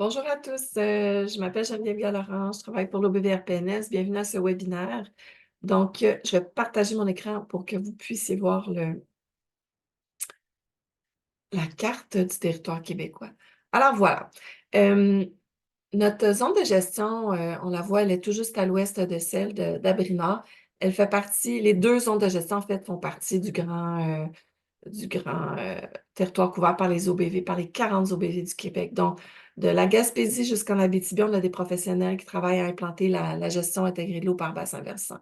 Bonjour à tous, je m'appelle Geneviève Gallorand, je travaille pour l'OBVRPNS. Bienvenue à ce webinaire. Donc, je vais partager mon écran pour que vous puissiez voir la carte du territoire québécois. Alors voilà, euh, notre zone de gestion, on la voit, elle est tout juste à l'ouest de celle d'Abrinard. Elle fait partie, les deux zones de gestion, en fait, font partie du grand territoire couvert par les OBV, par les 40 OBV du Québec. Donc, de la Gaspésie jusqu'en Abitibi, on a des professionnels qui travaillent à implanter la gestion intégrée de l'eau par bassin versant.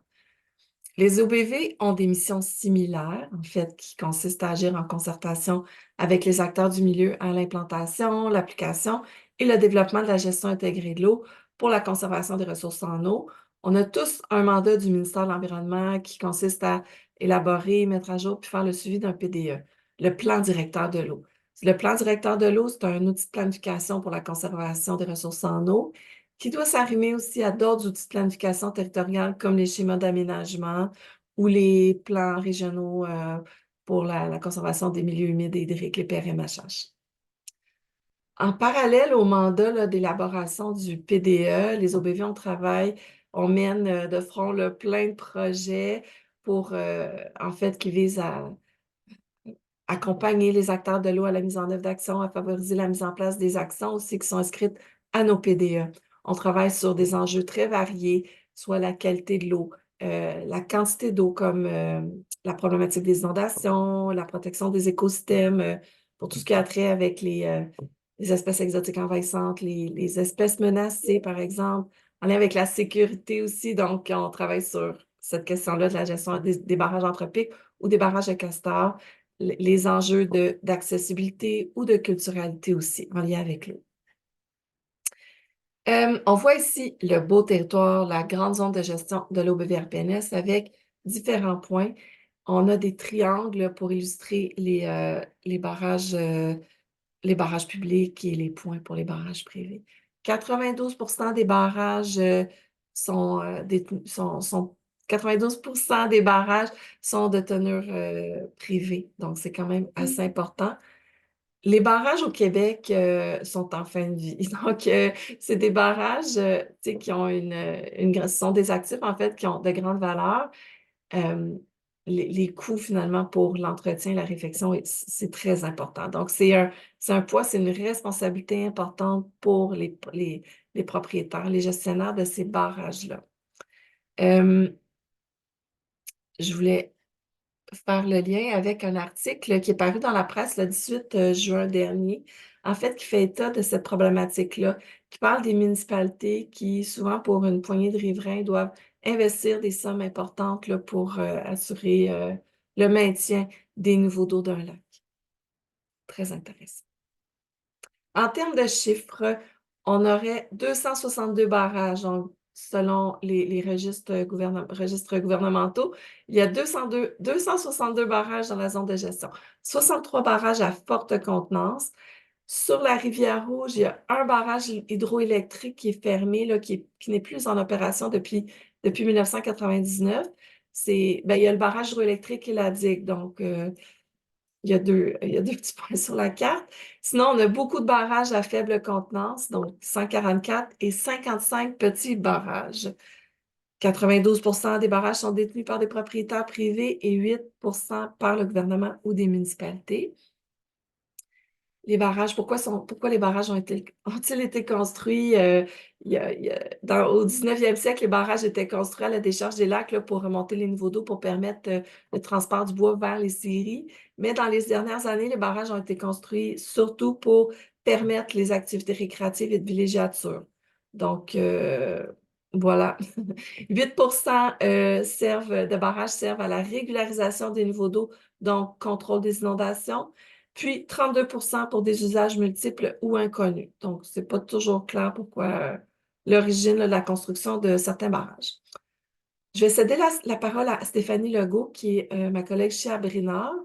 Les OBV ont des missions similaires, en fait, qui consistent à agir en concertation avec les acteurs du milieu à l'implantation, l'application et le développement de la gestion intégrée de l'eau pour la conservation des ressources en eau. On a tous un mandat du ministère de l'Environnement qui consiste à élaborer, mettre à jour puis faire le suivi d'un PDE, le plan directeur de l'eau. Le plan directeur de l'eau, c'est un outil de planification pour la conservation des ressources en eau qui doit s'arrimer aussi à d'autres outils de planification territoriale comme les schémas d'aménagement ou les plans régionaux pour la conservation des milieux humides et hydriques, les PRMHH. En parallèle au mandat d'élaboration du PDE, les OBV, on mène de front plein de projets pour, en fait, qui visent à accompagner les acteurs de l'eau à la mise en œuvre d'actions, à favoriser la mise en place des actions aussi qui sont inscrites à nos PDE. On travaille sur des enjeux très variés, soit la qualité de l'eau, la quantité d'eau comme la problématique des inondations, la protection des écosystèmes, pour tout ce qui a trait avec les espèces exotiques envahissantes, les espèces menacées, par exemple, en lien avec la sécurité aussi. Donc, on travaille sur cette question-là de la gestion des barrages anthropiques ou des barrages de castors, les enjeux d'accessibilité ou de culturalité aussi en lien avec l'eau. On voit ici le beau territoire, la grande zone de gestion de l'OBVRPNS avec différents points. On a des triangles pour illustrer les barrages publics et les points pour les barrages privés. 92% des barrages sont, 92% des barrages sont de tenure privée, donc c'est quand même assez important. Les barrages au Québec sont en fin de vie. Donc, c'est des barrages tu sais, qui ont ce sont des actifs, en fait, qui ont de grandes valeurs. Euh, les coûts, finalement, pour l'entretien et la réfection, c'est très important. Donc, c'est un poids, c'est une responsabilité importante pour les propriétaires, les gestionnaires de ces barrages-là. Euh, je voulais faire le lien avec un article qui est paru dans la presse le 18 juin dernier, en fait, qui fait état de cette problématique-là, qui parle des municipalités qui, souvent pour une poignée de riverains, doivent investir des sommes importantes là, pour assurer le maintien des niveaux d'eau d'un lac. Très intéressant. En termes de chiffres, on aurait 262 barrages, donc, selon les registres gouvernementaux. Il y a 262 barrages dans la zone de gestion, 63 barrages à forte contenance. Sur la rivière Rouge, il y a un barrage hydroélectrique qui est fermé, là, qui n'est plus en opération depuis 1999. Il y a le barrage hydroélectrique et la digue, donc il y a deux petits points sur la carte. Sinon, on a beaucoup de barrages à faible contenance, donc 144 et 55 petits barrages. 92% des barrages sont détenus par des propriétaires privés et 8% par le gouvernement ou des municipalités. Les barrages, pourquoi les barrages ont-ils été construits? Au 19e siècle, les barrages étaient construits à la décharge des lacs là, pour remonter les niveaux d'eau pour permettre le transport du bois vers les scieries. Mais dans les dernières années, les barrages ont été construits surtout pour permettre les activités récréatives et de villégiature. Donc, voilà. 8% de barrages servent à la régularisation des niveaux d'eau, donc contrôle des inondations. Puis 32% pour des usages multiples ou inconnus. Donc, c'est pas toujours clair pourquoi l'origine de la construction de certains barrages. Je vais céder la parole à Stéphanie Legault, qui est ma collègue chez Abrinard.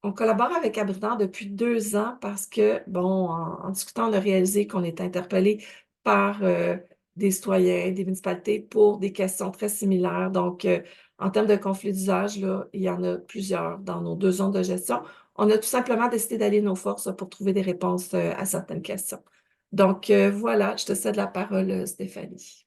On collabore avec Abrinard depuis 2 ans parce que, bon, en discutant, on a réalisé qu'on est interpellé par des citoyens, des municipalités pour des questions très similaires. Donc, en termes de conflits d'usage, là, il y en a plusieurs dans nos 2 zones de gestion. On a tout simplement décidé d'allier nos forces pour trouver des réponses à certaines questions. Donc voilà, je te cède la parole, Stéphanie.